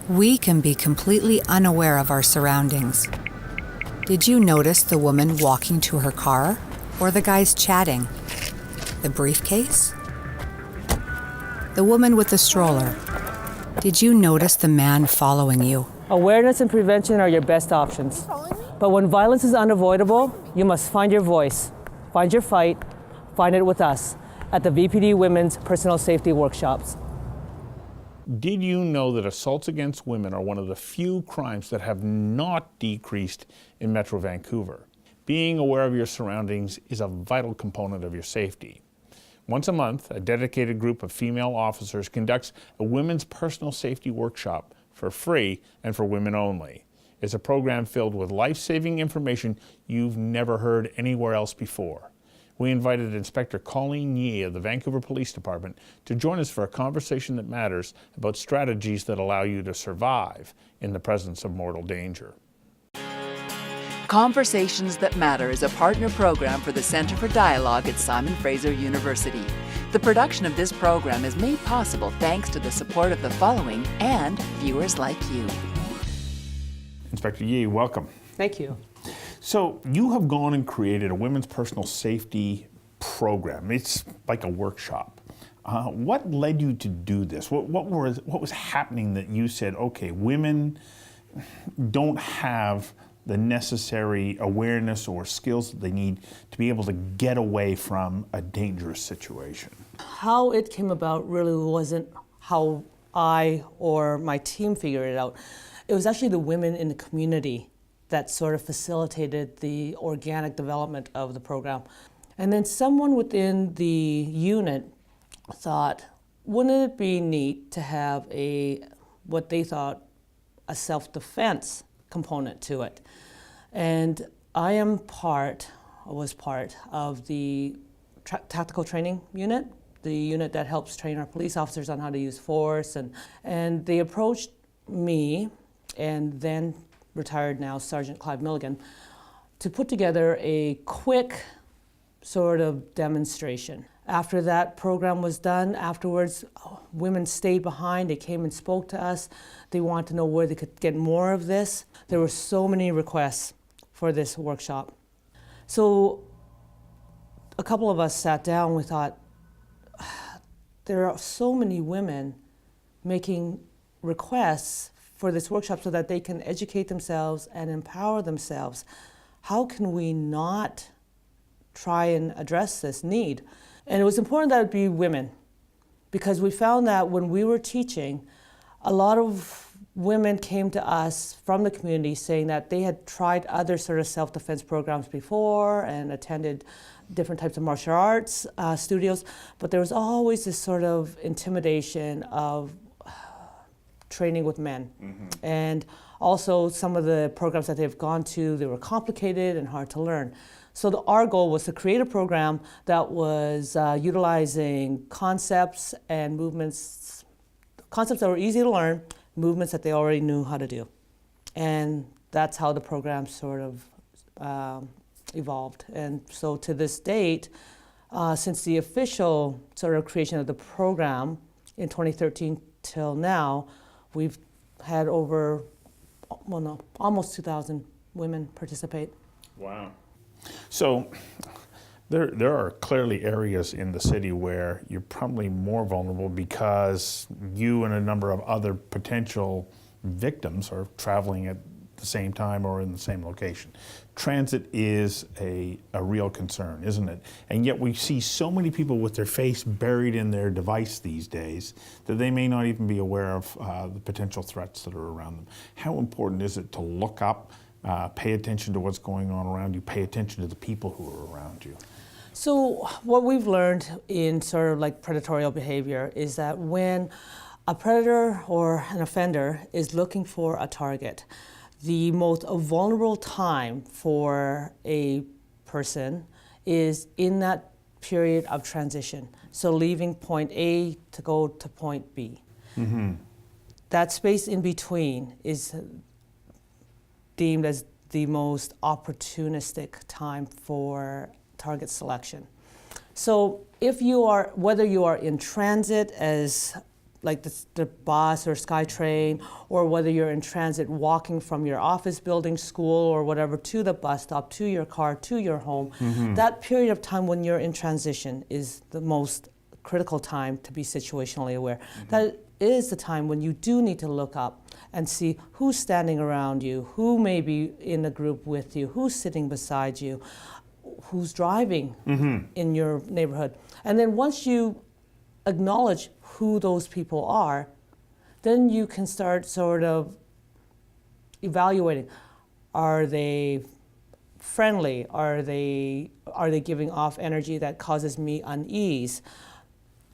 We can be completely unaware of our surroundings. Did you notice the woman walking to her car? Or the guys chatting? The briefcase? The woman with the stroller? Did you notice the man following you? Awareness and prevention are your best options. But when violence is unavoidable, you must find your voice, find your fight, find it with us at the VPD Women's Personal Safety Workshops. Did you know that assaults against women are one of the few crimes that have not decreased in Metro Vancouver? Being aware of your surroundings is a vital component of your safety. Once a month, a dedicated group of female officers conducts a women's personal safety workshop for free and for women only. It's a program filled with life-saving information you've never heard anywhere else before. We invited Inspector Colleen Yee of the Vancouver Police Department to join us for a conversation that matters about strategies that allow you to survive in the presence of mortal danger. Conversations That Matter is a partner program for the Centre for Dialogue at Simon Fraser University. The production of this program is made possible thanks to the support of the following and viewers like you. Inspector Yee, welcome. Thank you. So you have gone and created a women's personal safety program. It's like a workshop. What led you to do this? What was happening that you said, okay, women don't have the necessary awareness or skills that they need to be able to get away from a dangerous situation? How it came about really wasn't how I or my team figured it out. It was actually the women in the community that sort of facilitated the organic development of the program. And then someone within the unit thought, wouldn't it be neat to have what they thought a self-defense component to it? And I was part of the tactical training unit, the unit that helps train our police officers on how to use force. And they approached me and then retired now Sergeant Clive Milligan to put together a quick sort of demonstration. After that program was done, afterwards, women stayed behind. They came and spoke to us. They wanted to know where they could get more of this. There were so many requests for this workshop. So a couple of us sat down. We thought, there are so many women making requests for this workshop so that they can educate themselves and empower themselves. How can we not try and address this need? And it was important that it be women, because we found that when we were teaching, a lot of women came to us from the community saying that they had tried other sort of self-defense programs before and attended different types of martial arts studios, but there was always this sort of intimidation of training with men. Mm-hmm. And also some of the programs that they've gone to, they were complicated and hard to learn. So our goal was to create a program that was utilizing concepts and movements, concepts that were easy to learn, movements that they already knew how to do. And that's how the program sort of evolved. And so to this date, since the official sort of creation of the program in 2013 till now, we've had almost 2,000 women participate. Wow. So there are clearly areas in the city where you're probably more vulnerable because you and a number of other potential victims are traveling at the same time or in the same location. Transit is a real concern, isn't it? And yet we see so many people with their face buried in their device these days that they may not even be aware of the potential threats that are around them. How important is it to look up, pay attention to what's going on around you, pay attention to the people who are around you? So what we've learned in sort of like predatory behavior is that when a predator or an offender is looking for a target, the most vulnerable time for a person is in that period of transition. So leaving point A to go to point B. Mm-hmm. That space in between is deemed as the most opportunistic time for target selection. So if you are, whether you are in transit as like the bus or SkyTrain, or whether you're in transit walking from your office building, school, or whatever, to the bus stop, to your car, to your home, that period of time when you're in transition is the most critical time to be situationally aware. That is the time when you do need to look up and see who's standing around you, who may be in a group with you, who's sitting beside you, who's driving in your neighborhood. And then once you acknowledge who those people are, then you can start sort of evaluating. Are they friendly? Are they giving off energy that causes me unease?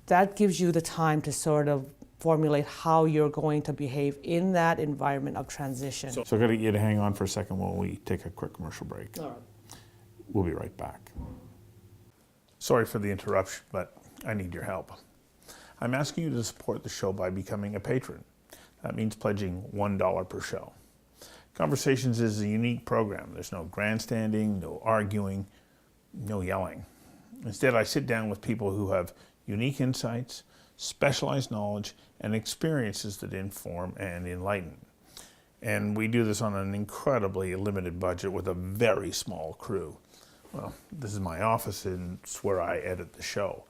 That gives you the time to sort of formulate how you're going to behave in that environment of transition. So I've got to get you to hang on for a second while we take a quick commercial break. All right. We'll be right back. Sorry for the interruption, but I need your help. I'm asking you to support the show by becoming a patron. That means pledging $1 per show. Conversations is a unique program. There's no grandstanding, no arguing, no yelling. Instead, I sit down with people who have unique insights, specialized knowledge, and experiences that inform and enlighten. And we do this on an incredibly limited budget with a very small crew. Well, this is my office and it's where I edit the show.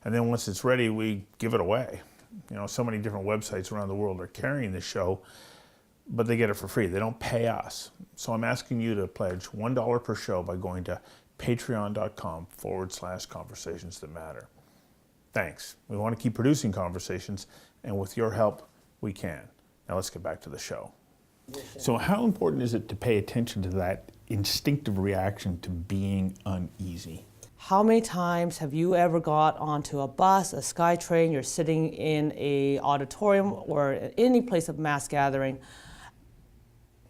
And then once it's ready, we give it away. You know, so many different websites around the world are carrying the show, but they get it for free. They don't pay us. So I'm asking you to pledge $1 per show by going to patreon.com/conversations that matter. Thanks. We want to keep producing conversations, and with your help, we can. Now let's get back to the show. So how important is it to pay attention to that instinctive reaction to being uneasy? How many times have you ever got onto a bus, a SkyTrain, you're sitting in a auditorium or any place of mass gathering,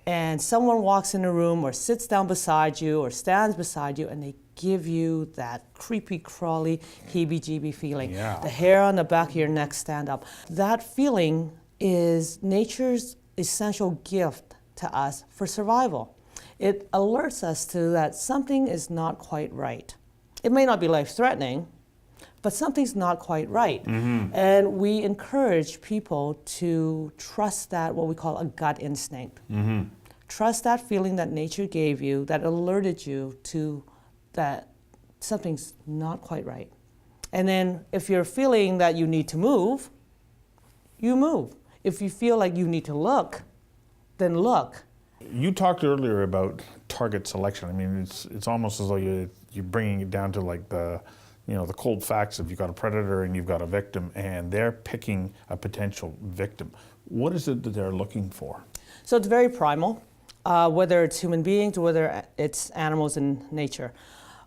and someone walks in the room or sits down beside you or stands beside you, and they give you that creepy, crawly, heebie-jeebie feeling. Yeah. The hair on the back of your neck stand up. That feeling is nature's essential gift to us for survival. It alerts us to that something is not quite right. It may not be life-threatening, but something's not quite right. And we encourage people to trust that, what we call a gut instinct. Trust that feeling that nature gave you that alerted you to that something's not quite right. And then if you're feeling that you need to move, you move. If you feel like you need to look, then look. You talked earlier about target selection. I mean, it's almost as though you're bringing it down to like the cold facts of you've got a predator and you've got a victim, and they're picking a potential victim. What is it that they're looking for? So it's very primal, whether it's human beings or whether it's animals in nature.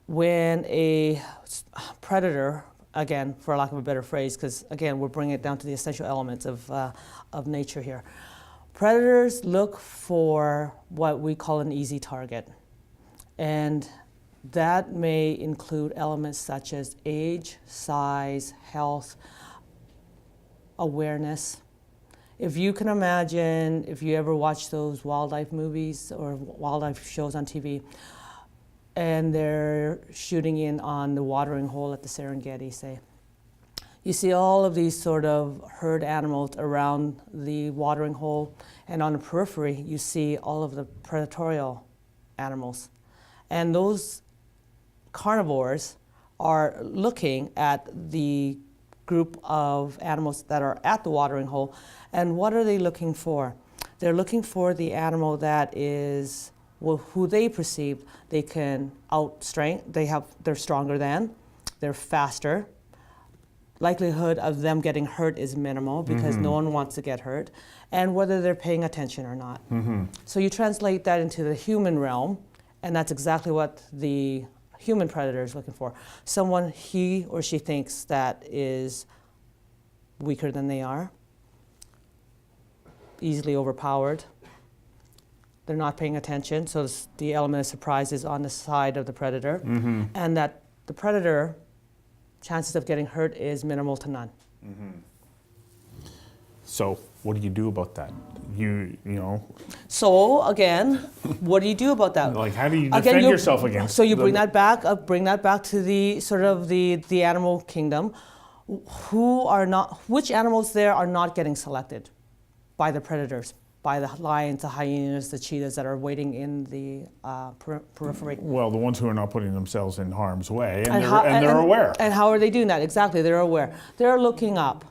When a predator, again, for lack of a better phrase, because again, we're bringing it down to the essential elements of nature here. Predators look for what we call an easy target. And that may include elements such as age, size, health, awareness. If you can imagine, if you ever watch those wildlife movies or wildlife shows on TV, and they're shooting in on the watering hole at the Serengeti, say, you see all of these sort of herd animals around the watering hole, and on the periphery, you see all of the predatorial animals. And those carnivores are looking at the group of animals that are at the watering hole, and what are they looking for? They're looking for the animal that is, well, who they perceive they can outstrength, they're stronger than, they're faster. Likelihood of them getting hurt is minimal because no one wants to get hurt, and whether they're paying attention or not. So you translate that into the human realm, and that's exactly what the human predator is looking for. Someone he or she thinks that is weaker than they are, easily overpowered. They're not paying attention, so the element of surprise is on the side of the predator, and that the predator, chances of getting hurt is minimal to none. So what do you do about that? You know. So again, what do you do about that? Like, how do you defend yourself against? So you bring that back to the sort of the animal kingdom. which animals there are not getting selected by the predators, by the lions, the hyenas, the cheetahs that are waiting in the periphery. Well, the ones who are not putting themselves in harm's way, and they're aware. And how are they doing that? Exactly, they're aware. They're looking up.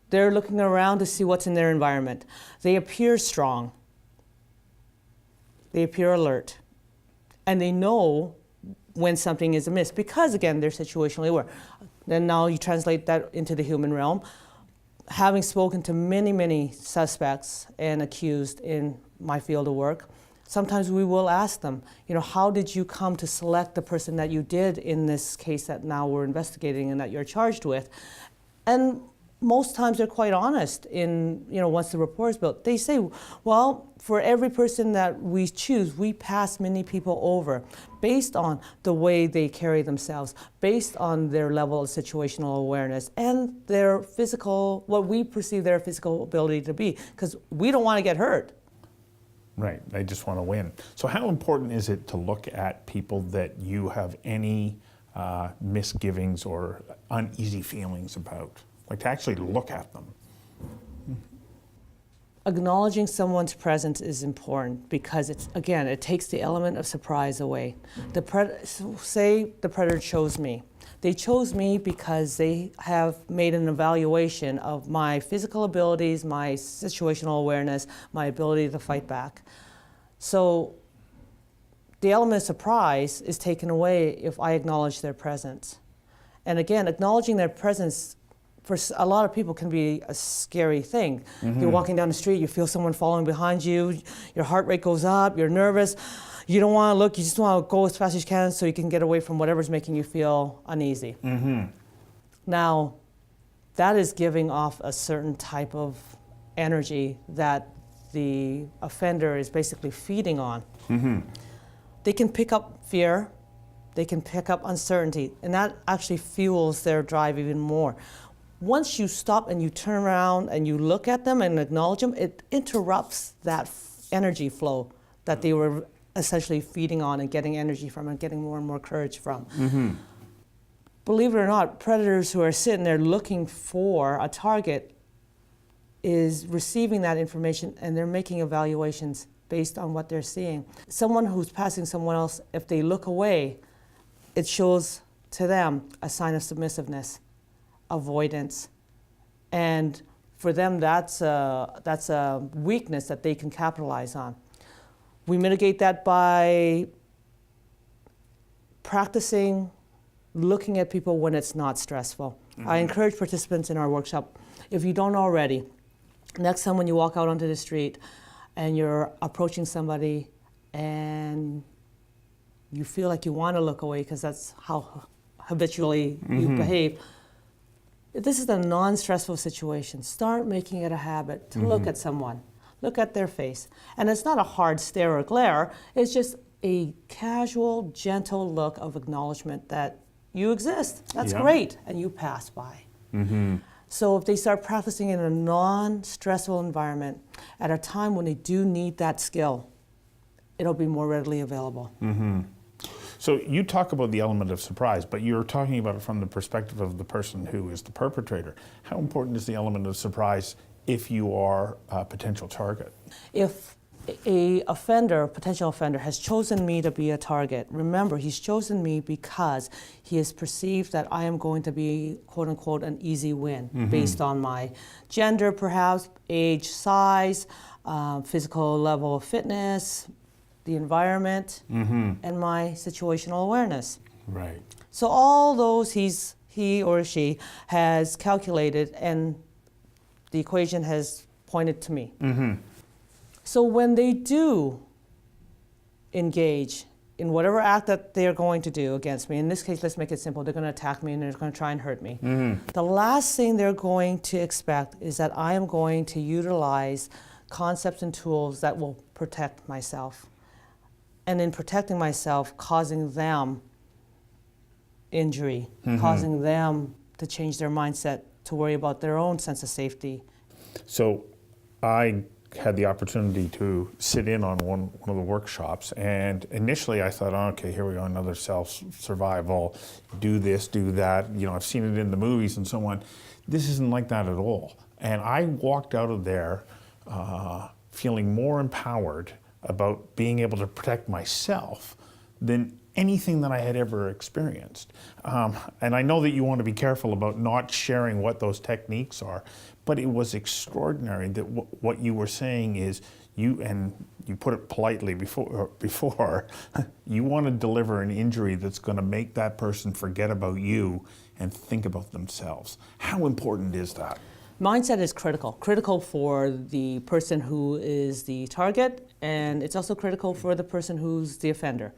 They're looking around to see what's in their environment. They appear strong. They appear alert. And they know when something is amiss because, again, they're situationally aware. Then now you translate that into the human realm. Having spoken to many, many suspects and accused in my field of work, sometimes we will ask them, how did you come to select the person that you did in this case that now we're investigating and that you're charged with? And most times they're quite honest in, once the report is built. They say, well, for every person that we choose, we pass many people over based on the way they carry themselves, based on their level of situational awareness and their physical, what we perceive their physical ability to be, because we don't want to get hurt. Right, they just want to win. So how important is it to look at people that you have any misgivings or uneasy feelings about? Like to actually look at them? Acknowledging someone's presence is important because it takes the element of surprise away. Say the predator chose me. They chose me because they have made an evaluation of my physical abilities, my situational awareness, my ability to fight back. So the element of surprise is taken away if I acknowledge their presence. And again, acknowledging their presence for a lot of people can be a scary thing. Mm-hmm. You're walking down the street, you feel someone following behind you, your heart rate goes up, you're nervous, you don't want to look, you just want to go as fast as you can so you can get away from whatever's making you feel uneasy. Mm-hmm. Now, that is giving off a certain type of energy that the offender is basically feeding on. Mm-hmm. They can pick up fear, they can pick up uncertainty, and that actually fuels their drive even more. Once you stop and you turn around and you look at them and acknowledge them, it interrupts that energy flow that they were essentially feeding on and getting energy from and getting more and more courage from. Mm-hmm. Believe it or not, predators who are sitting there looking for a target is receiving that information and they're making evaluations based on what they're seeing. Someone who's passing someone else, if they look away, it shows to them a sign of submissiveness, avoidance, and for them that's a weakness that they can capitalize on. We mitigate that by practicing looking at people when it's not stressful. Mm-hmm. I encourage participants in our workshop, if you don't already, next time when you walk out onto the street and you're approaching somebody and you feel like you want to look away because that's how habitually you behave, this is a non-stressful situation. Start making it a habit to look at someone, look at their face. And it's not a hard stare or glare, it's just a casual, gentle look of acknowledgement that you exist. That's great, and you pass by. Mm-hmm. So if they start practicing in a non-stressful environment at a time when they do need that skill, it'll be more readily available. Mm-hmm. So you talk about the element of surprise, but you're talking about it from the perspective of the person who is the perpetrator. How important is the element of surprise if you are a potential target? If a potential offender, has chosen me to be a target, remember, he's chosen me because he has perceived that I am going to be, quote unquote, an easy win based on my gender, perhaps, age, size, physical level of fitness, the environment, and my situational awareness. Right. So all those he or she has calculated, and the equation has pointed to me. Mm-hmm. So when they do engage in whatever act that they're going to do against me, in this case, let's make it simple, they're going to attack me and they're going to try and hurt me. The last thing they're going to expect is that I am going to utilize concepts and tools that will protect myself. And in protecting myself, causing them injury, causing them to change their mindset to worry about their own sense of safety. So I had the opportunity to sit in on one of the workshops, and initially I thought, oh, okay, here we go, another self-survival, do this, do that. You know, I've seen it in the movies and so on. This isn't like that at all. And I walked out of there feeling more empowered about being able to protect myself than anything that I had ever experienced. And I know that you want to be careful about not sharing what those techniques are, but it was extraordinary that what you were saying is and you put it politely before, you want to deliver an injury that's going to make that person forget about you and think about themselves. How important is that? Mindset is critical for the person who is the target, and it's also critical for the person who's the offender.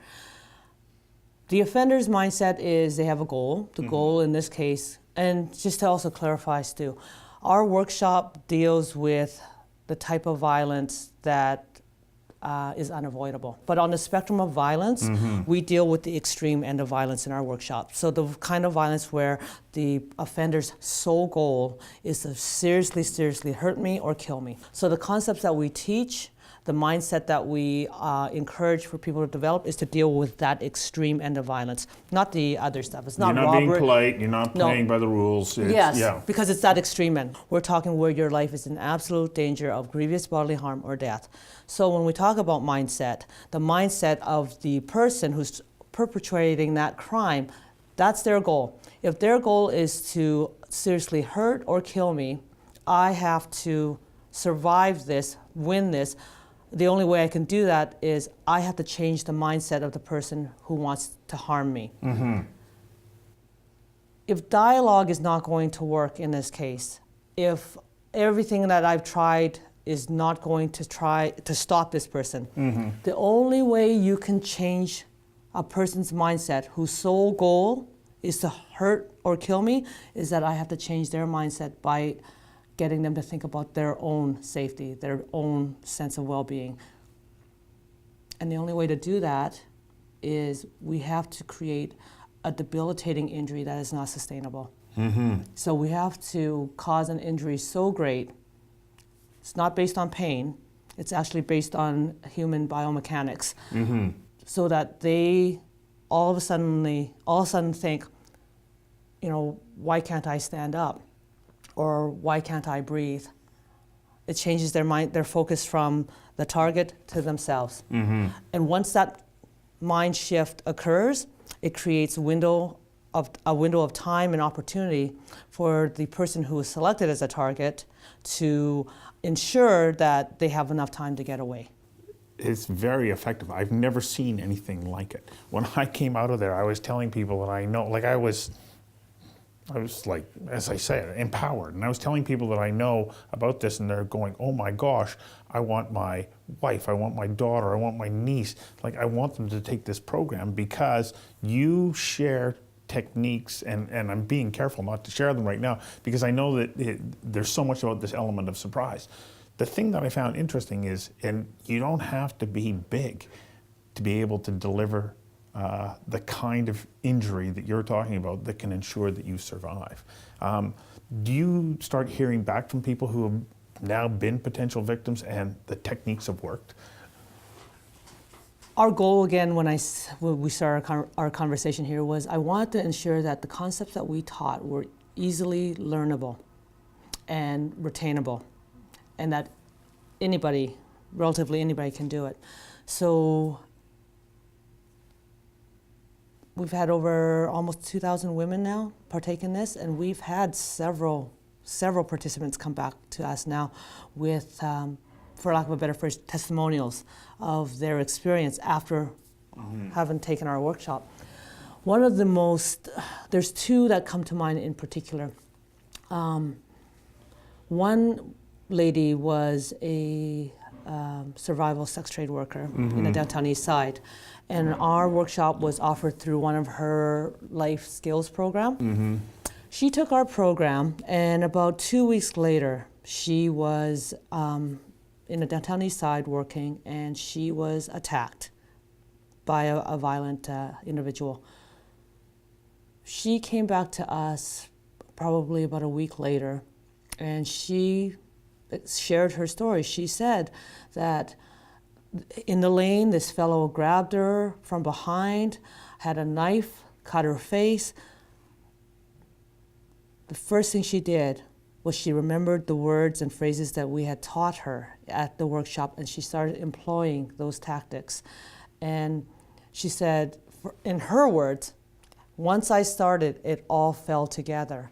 The offender's mindset is they have a goal. The goal in this case, and just to also clarify, Stu, our workshop deals with the type of violence that is unavoidable. But on the spectrum of violence, we deal with the extreme end of violence in our workshop. So the kind of violence where the offender's sole goal is to seriously hurt me or kill me. So the concepts that we teach, the mindset that we encourage for people to develop is to deal with that extreme end of violence, not the other stuff. It's not robbery. You're not being polite, you're not playing by the rules. Yes, because it's that extreme end. We're talking where your life is in absolute danger of grievous bodily harm or death. So when we talk about mindset, the mindset of the person who's perpetrating that crime, that's their goal. If their goal is to seriously hurt or kill me, I have to survive this, win this. The only way I can do that is I have to change the mindset of the person who wants to harm me. If dialogue is not going to work in this case, if everything that I've tried is not going to try to stop this person, the only way you can change a person's mindset whose sole goal is to hurt or kill me is that I have to change their mindset by getting them to think about their own safety, their own sense of well-being. And the only way to do that is we have to create a debilitating injury that is not sustainable. So we have to cause an injury so great, it's not based on pain, it's actually based on human biomechanics, so that they all of a sudden think, you know, why can't I stand up? Or why can't I breathe? It changes their mind, their focus from the target to themselves. And once that mind shift occurs, it creates a window of time and opportunity for the person who is selected as a target to ensure that they have enough time to get away. It's very effective. I've never seen anything like it. When I came out of there, I was telling people that I know, like I was like, as I said, empowered. And I was telling people that I know about this, and they're going, oh my gosh, I want my wife, I want my daughter, I want my niece. Like, I want them to take this program because you share techniques, and I'm being careful not to share them right now because I know that there's so much about this element of surprise. The thing that I found interesting is, and you don't have to be big to be able to deliver the kind of injury that you're talking about that can ensure that you survive. Do you start hearing back from people who have now been potential victims and the techniques have worked? Our goal, again, when we started our conversation here, was I wanted to ensure that the concepts that we taught were easily learnable and retainable, and that relatively anybody can do it. So we've had over almost 2,000 women now partake in this, and we've had several participants come back to us now with, for lack of a better phrase, testimonials of their experience after having taken our workshop. One of the there's two that come to mind in particular. One lady was a survival sex trade worker in the downtown east side. And our workshop was offered through one of her life skills program. She took our program, and about 2 weeks later, she was in the downtown east side working, and she was attacked by a violent individual. She came back to us probably about a week later, and she shared her story. She said that in the lane, this fellow grabbed her from behind, had a knife, cut her face. The first thing she did was she remembered the words and phrases that we had taught her at the workshop, and she started employing those tactics. And she said, in her words, once I started, it all fell together.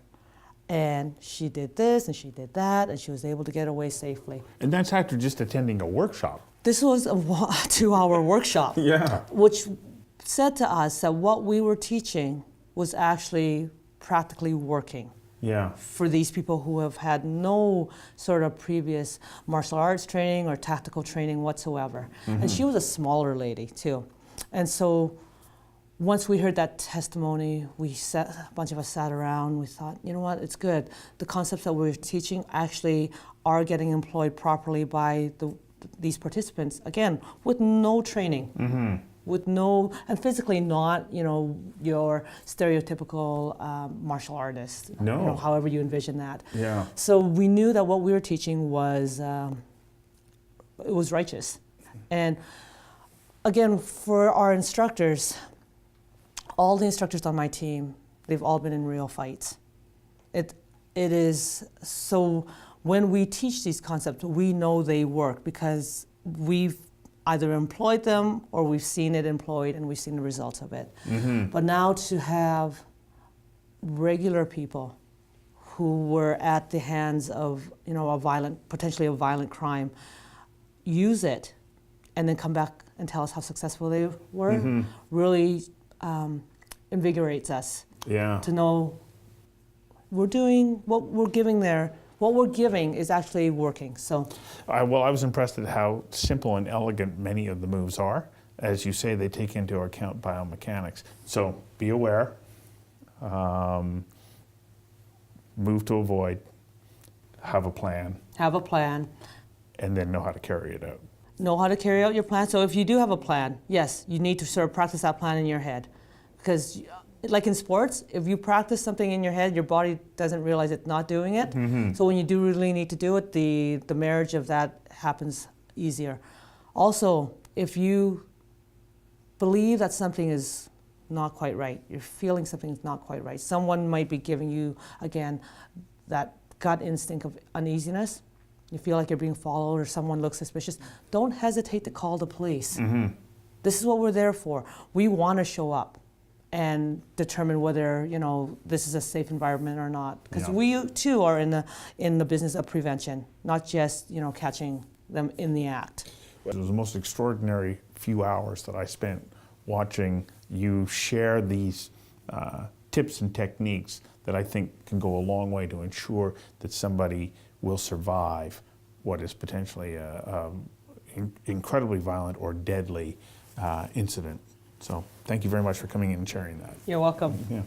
And she did this and she did that, and she was able to get away safely. And that's after just attending a workshop. This was a 2-hour workshop, Yeah. which said to us that what we were teaching was actually practically working. Yeah. For these people who have had no sort of previous martial arts training or tactical training whatsoever. And she was a smaller lady too. And so once we heard that testimony, a bunch of us sat around, we thought, you know what, it's good. The concepts that we're teaching actually are getting employed properly by these participants, again, with no training. With no, and physically not, your stereotypical martial artist. No. However you envision that. Yeah. So we knew that what we were teaching was, it was righteous. And again, for our instructors, all the instructors on my team, they've all been in real fights. It is, so when we teach these concepts, we know they work because we've either employed them or we've seen it employed and we've seen the results of it. But now to have regular people who were at the hands of potentially a violent crime, use it and then come back and tell us how successful they were, really invigorates us. Yeah. To know we're doing what we're giving there. What we're giving is actually working. So, I was impressed at how simple and elegant many of the moves are. As you say, they take into account biomechanics. So be aware, move to avoid, have a plan, and then know how to carry it out. Know how to carry out your plan. So if you do have a plan, yes, you need to sort of practice that plan in your head. Because like in sports, if you practice something in your head, your body doesn't realize it's not doing it. So when you do really need to do it, the marriage of that happens easier. Also, if you believe that something is not quite right, you're feeling something is not quite right, someone might be giving you, again, that gut instinct of uneasiness, you feel like you're being followed or someone looks suspicious, don't hesitate to call the police. This is what we're there for. We want to show up and determine whether this is a safe environment or not, because we too are in the business of prevention, not just catching them in the act. It was the most extraordinary few hours that I spent watching you share these tips and techniques that I think can go a long way to ensure that somebody will survive what is potentially an incredibly violent or deadly incident. So thank you very much for coming in and sharing that. You're welcome. Yeah.